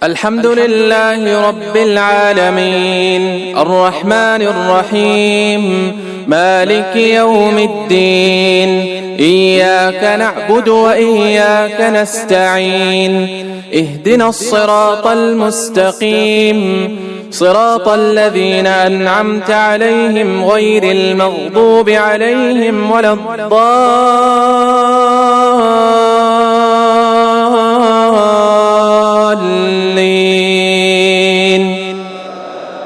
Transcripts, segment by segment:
الحمد لله رب العالمين الرحمن الرحيم مالك يوم الدين إياك نعبد وإياك نستعين اهدنا الصراط المستقيم صراط الذين أنعمت عليهم غير المغضوب عليهم ولا الضالين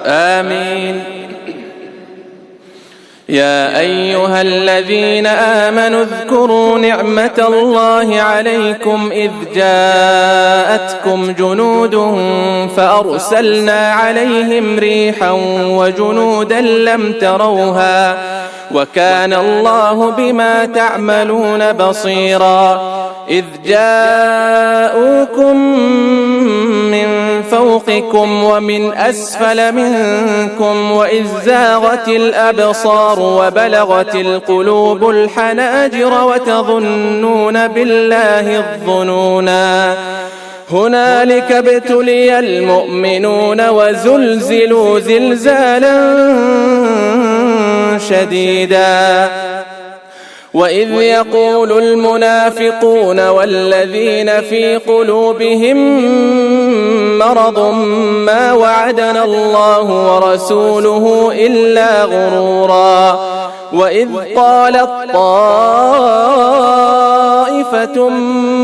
آمين. يا أيها الذين آمنوا اذكروا نعمة الله عليكم إذ جاءتكم جنود فأرسلنا عليهم ريحا وجنودا لم تروها وكان الله بما تعملون بصيرا. إذ جاءوكم من فوقكم ومن أسفل منكم وإذ زاغت الأبصار وبلغت القلوب الحناجر وتظنون بالله الظنونا. هنالك ابتلي المؤمنون وزلزلوا زلزالا شديدا. وإذ يقول المنافقون والذين في قلوبهم مرض ما وعدنا الله ورسوله إلا غرورا. وإذ قالت طائفة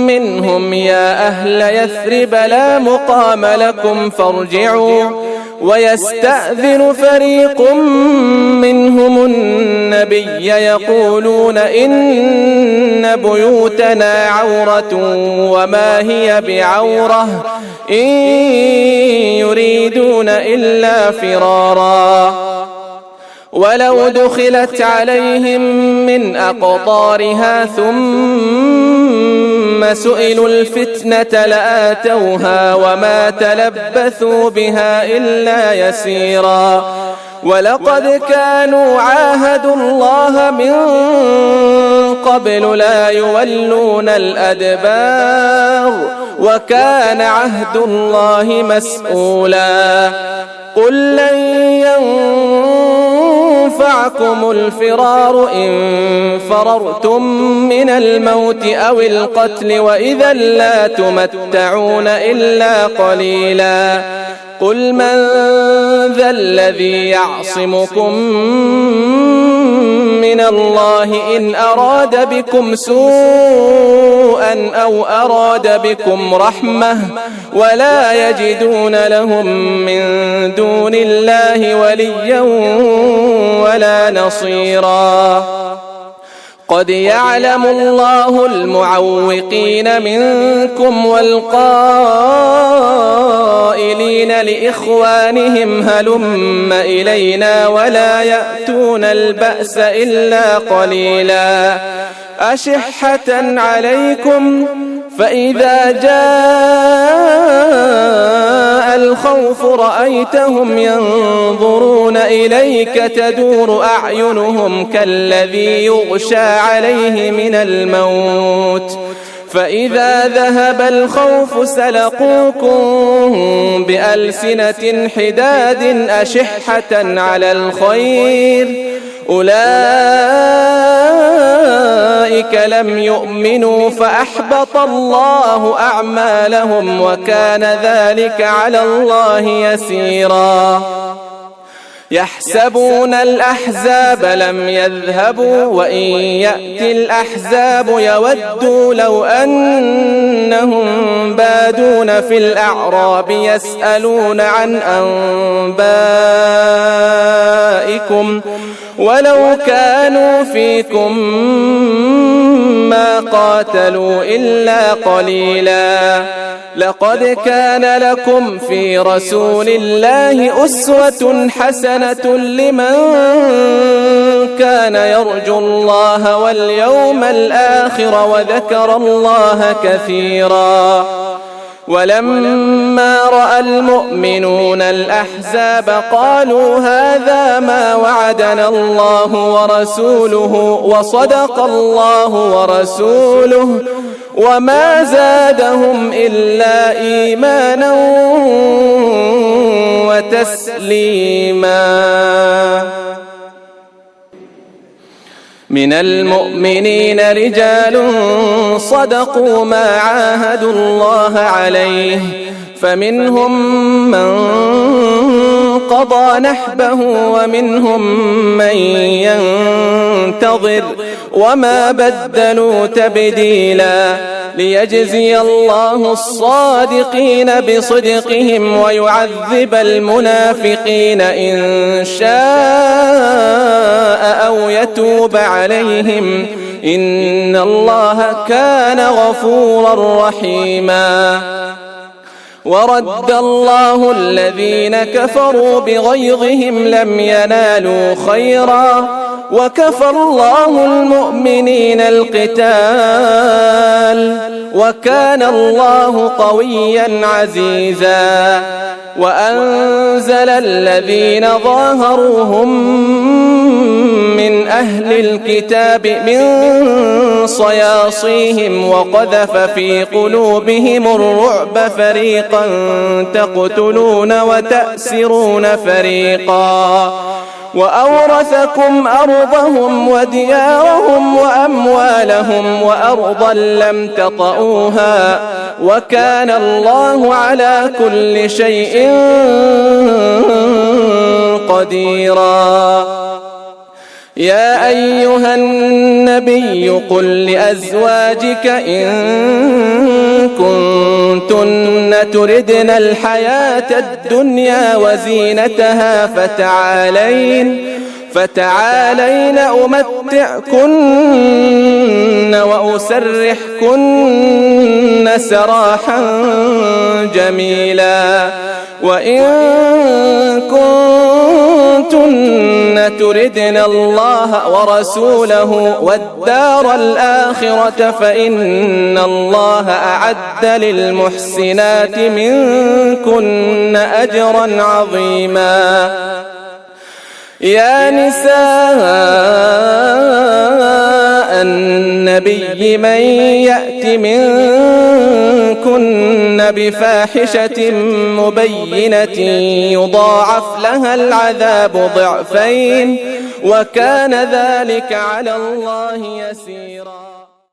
منهم يا أهل يثرب لا مقام لكم فارجعوا ويستأذن فريق منهم النبي يقولون إن بيوتنا عورة وما هي بعورة إن يريدون إلا فرارا. ولو دخلت عليهم من أقطارها ثم سئلوا الفتنة لآتوها وما تلبثوا بها إلا يسيرا. ولقد كانوا عاهدوا الله من قبل لا يولون الأدبار وكان عهد الله مسؤولا. قل لن ينفعكم الفرار إن فررتم من الموت أو القتل وإذا لا تمتعون إلا قليلا. قل من ذا الذي يعصمكم من الله إن أراد بكم سوءا أو أراد بكم رحمة ولا يجدون لهم من دون الله وليا ولا نصيرا. قد يعلم الله المعوقين منكم والقائلين لإخوانهم هلم إلينا ولا يأتون البأس إلا قليلا. أشحة عليكم فإذا جاء الخوف رأيتهم ينظرون إليك تدور أعينهم كالذي يغشى عليه من الموت فإذا ذهب الخوف سلقوكم بألسنة حداد أشحة على الخير أولئك لم يؤمنوا فأحبط الله أعمالهم وكان ذلك على الله يسيرا. يحسبون الأحزاب لم يذهبوا وإن يأتي الأحزاب يودوا لو أنهم بادون في الأعراب يسألون عن أنبائكم ولو كانوا فيكم ما قاتلوا إلا قليلا. لقد كان لكم في رسول الله أسوة حسنة لمن كان يرجو الله واليوم الآخر وذكر الله كثيرا. ولما رأى المؤمنون الأحزاب قالوا هذا ما وعدنا الله ورسوله وصدق الله ورسوله وما زادهم إلا إيمانا وتسليما. من المؤمنين رجال صدقوا ما عاهدوا الله عليه فمنهم من قضى نحبه ومنهم من ينتظر وما بدلوا تبديلا ليجزي الله الصادقين بصدقهم ويعذب المنافقين إن شاء أو يتوب عليهم إن الله كان غفورا رحيما. ورد الله الذين كفروا بغيظهم لم ينالوا خيرا وكفى الله المؤمنين القتال وكان الله قويا عزيزا. وأنزل الذين ظاهروهم من أهل الكتاب من صياصيهم وقذف في قلوبهم الرعب فريقا تقتلون وتأسرون فريقا وأورثكم أرضهم وديارهم وأموالهم وأرضا لم تطئوها وكان الله على كل شيء قديرا. يا أيها النبي قل لأزواجك إن كنتن تردن الحياة الدنيا وزينتها فتعالين أمتعكن وأسرحكن سراحا جميلا. وإن كنتن تردن الله ورسوله والدار الآخرة فإن الله أعد للمحسنات منكن أجرا عظيما. يا نساء النبي من يأت منكن بفاحشة مبينة يضاعف لها العذاب ضعفين وكان ذلك على الله يسيرا.